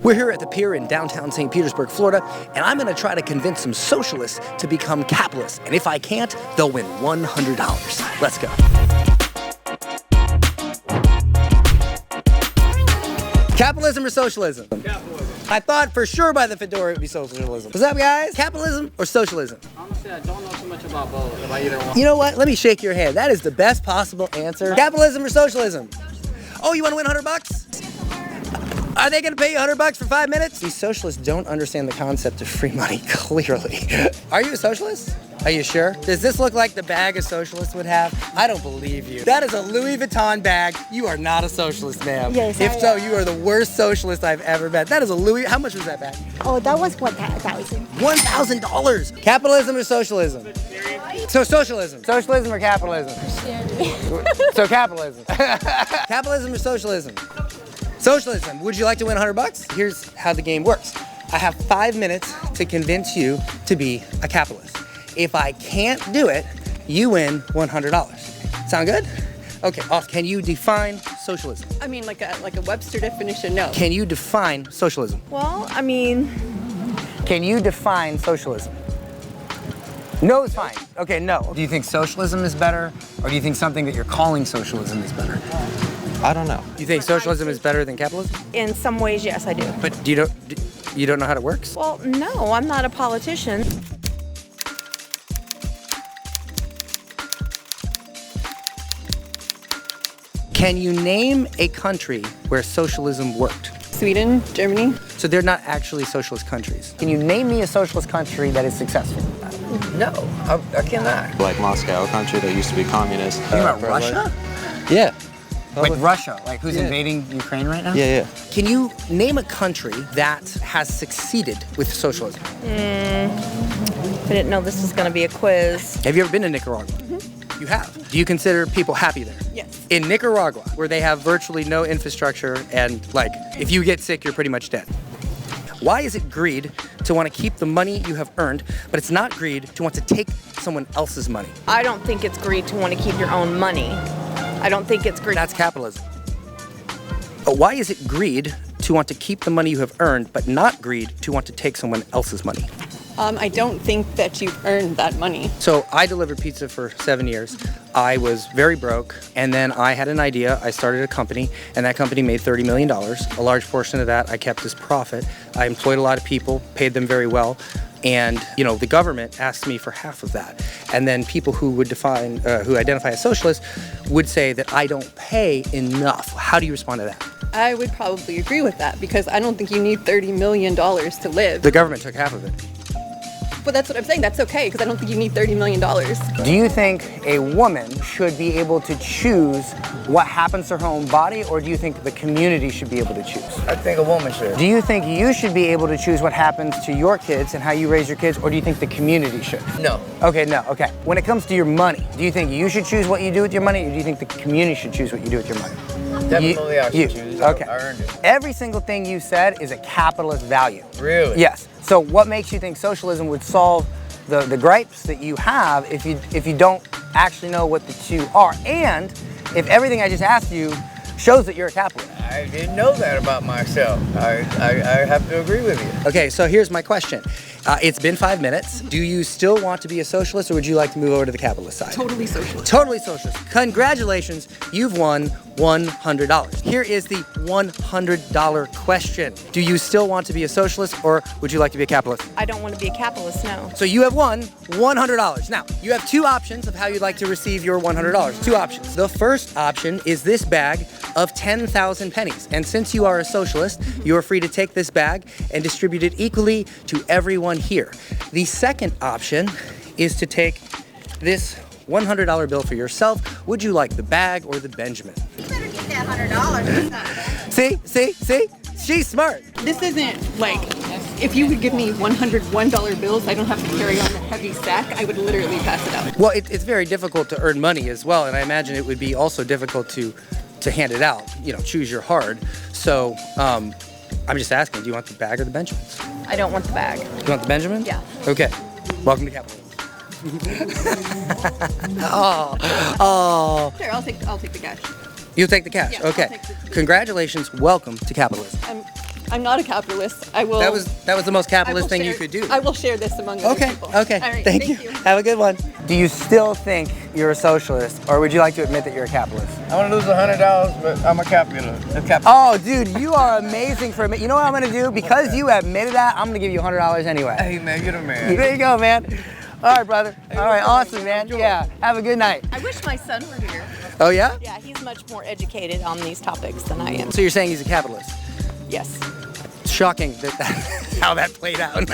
We're here at the pier in downtown St. Petersburg, Florida, and I'm going to try to convince some socialists to become capitalists. And if I can't, they'll win $100. Let's go. Capitalism or socialism? Capitalism. I thought for sure by the fedora it would be socialism. What's up, guys? Capitalism or socialism? Honestly, I don't know too much about both, about either one. You know what? Let me shake your hand. That is the best possible answer. Capitalism or socialism? Oh, you want to win $100? Are they going to pay you $100 for 5 minutes? These socialists don't understand the concept of free money, clearly. Are you a socialist? Are you sure? Does this look like the bag a socialist would have? I don't believe you. That is a Louis Vuitton bag. You are not a socialist, ma'am. Yes, if so, you are the worst socialist I've ever met. That is a Louis. How much was that bag? Oh, that was $1,000. $1,000. Capitalism or socialism? So socialism. Socialism or capitalism? So capitalism. Capitalism or socialism? Socialism. Would you like to win $100? Here's how the game works. I have 5 minutes to convince you to be a capitalist. If I can't do it, you win $100. Sound good? Okay, awesome. Can you define socialism? I mean, like a Webster definition, no. Can you define socialism? Well, I mean... Can you define socialism? No is fine. Okay, no. Do you think socialism is better, or do you think something that you're calling socialism is better? I don't know. You think socialism is better than capitalism? In some ways, yes, I do. But you don't know how it works? Well, no, I'm not a politician. Can you name a country where socialism worked? Sweden, Germany. So they're not actually socialist countries. Can you name me a socialist country that is successful? No, I cannot. Like Moscow, a country that used to be communist. You about Russia? Yeah. Like Russia, like who's invading Ukraine right now? Yeah. Can you name a country that has succeeded with socialism? I didn't know this was going to be a quiz. Have you ever been to Nicaragua? Mm-hmm. You have. Do you consider people happy there? Yes. In Nicaragua, where they have virtually no infrastructure and like, if you get sick, you're pretty much dead. Why is it greed to want to keep the money you have earned, but it's not greed to want to take someone else's money? I don't think it's greed to want to keep your own money. I don't think it's greed. That's capitalism. But why is it greed to want to keep the money you have earned, but not greed to want to take someone else's money? I don't think that you've earned that money. So I delivered pizza for 7 years. I was very broke, and then I had an idea. I started a company, and that company made $30 million. A large portion of that I kept as profit. I employed a lot of people, paid them very well, and the government asked me for half of that. And then people who would who identify as socialists would say that I don't pay enough. How do you respond to that? I would probably agree with that because I don't think you need $30 million to live. The government took half of it. But that's what I'm saying. That's okay because I don't think you need $30 million. Do you think a woman should be able to choose what happens to her own body, or do you think the community should be able to choose? I think a woman should. Do you think you should be able to choose what happens to your kids and how you raise your kids, or do you think the community should? No. Okay, no, okay. When it comes to your money, do you think you should choose what you do with your money, or do you think the community should choose what you do with your money? Definitely I should choose. Okay. I earned it. Every single thing you said is a capitalist value. Really? Yes. So what makes you think socialism would solve the gripes that you have if you don't actually know what the two are? And if everything I just asked you shows that you're a capitalist. I didn't know that about myself. I have to agree with you. Okay, so here's my question. It's been 5 minutes. Do you still want to be a socialist, or would you like to move over to the capitalist side? Totally socialist. Totally socialist. Congratulations, you've won $100. Here is the $100 question. Do you still want to be a socialist, or would you like to be a capitalist? I don't want to be a capitalist, no. So you have won $100. Now, you have two options of how you'd like to receive your $100. Two options. The first option is this bag of 10,000 pennies. And since you are a socialist, you are free to take this bag and distribute it equally to everyone here. The second option is to take this $100 bill for yourself. Would you like the bag or the Benjamin? You better get that $100. See? She's smart. This isn't like, if you would give me $101 bills, I don't have to carry on a heavy sack. I would literally pass it out. Well, it's very difficult to earn money as well, and I imagine it would be also difficult to hand it out. Choose your hard. So, I'm just asking, do you want the bag or the Benjamins? I don't want the bag. You want the Benjamin? Yeah. Okay. Welcome to capitalism. Oh. Sure, I'll take the cash. You'll take the cash? Yeah, okay. I'll take the... Congratulations. Welcome to capitalism. I'm not a capitalist. I will. That was the most I will capitalist thing you share- could do. I will share this among other Okay, people. okay. All right, thank you. Have a good one. Do you still think you're a socialist, or would you like to admit that you're a capitalist? I want to lose $100, but I'm a capitalist. Oh, dude, you are amazing for admitting. You know what I'm gonna do? Because you admitted that, I'm gonna give you $100 anyway. Hey, man, you're the man. There you go, man. All right, brother. All right, awesome, man. Yeah, have a good night. I wish my son were here. Oh, yeah? Yeah, he's much more educated on these topics than I am. So you're saying he's a capitalist? Yes. It's shocking that that's how that played out.